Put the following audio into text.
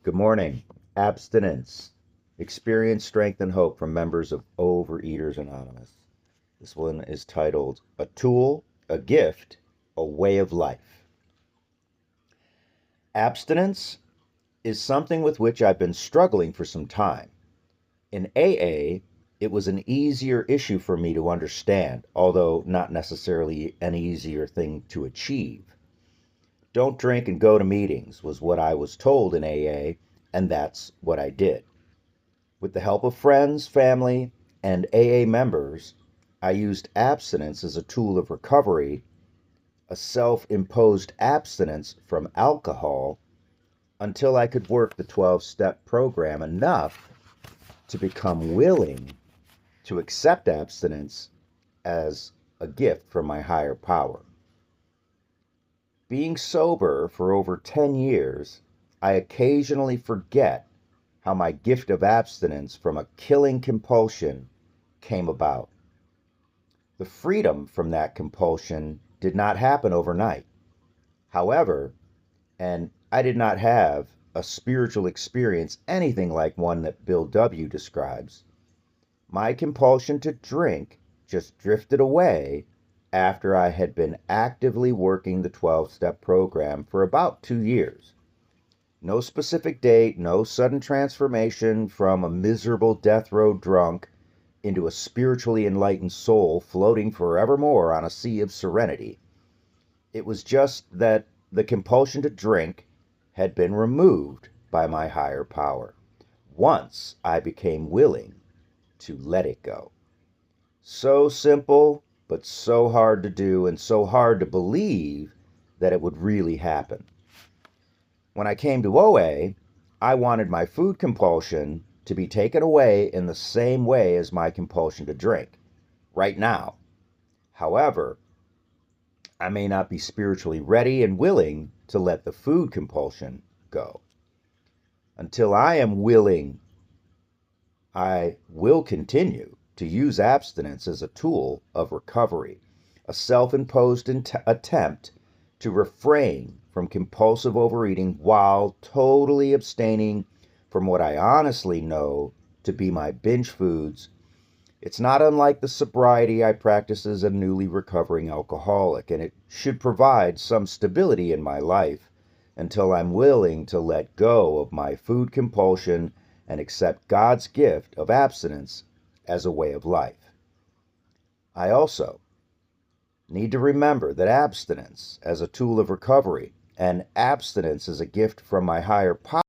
Good morning. Abstinence. Experience, strength, and hope from members of Overeaters Anonymous. This one is titled A Tool, a Gift, a Way of Life. Abstinence is something with which I've been struggling for some time. In AA, it was an easier issue for me to understand, although not necessarily an easier thing to achieve. Don't drink and go to meetings was what I was told in AA, and that's what I did. With the help of friends, family, and AA members, I used abstinence as a tool of recovery, a self-imposed abstinence from alcohol, until I could work the 12-step program enough to become willing to accept abstinence as a gift from my higher power. Being sober for over 10 years, I occasionally forget how my gift of abstinence from a killing compulsion came about. The freedom from that compulsion did not happen overnight. However, and I did not have a spiritual experience anything like one that Bill W. describes, my compulsion to drink just drifted away after I had been actively working the 12-step program for about 2 years. No specific date, no sudden transformation from a miserable death row drunk into a spiritually enlightened soul floating forevermore on a sea of serenity. It was just that the compulsion to drink had been removed by my higher power once I became willing to let it go. So simple, but so hard to do and so hard to believe that it would really happen. When I came to OA, I wanted my food compulsion to be taken away in the same way as my compulsion to drink, right now. However, I may not be spiritually ready and willing to let the food compulsion go. Until I am willing, I will continue to use abstinence as a tool of recovery, a self-imposed attempt to refrain from compulsive overeating while totally abstaining from what I honestly know to be my binge foods. It's not unlike the sobriety I practice as a newly recovering alcoholic, and it should provide some stability in my life until I'm willing to let go of my food compulsion and accept God's gift of abstinence as a way of life. I also need to remember that abstinence as a tool of recovery and abstinence as a gift from my higher power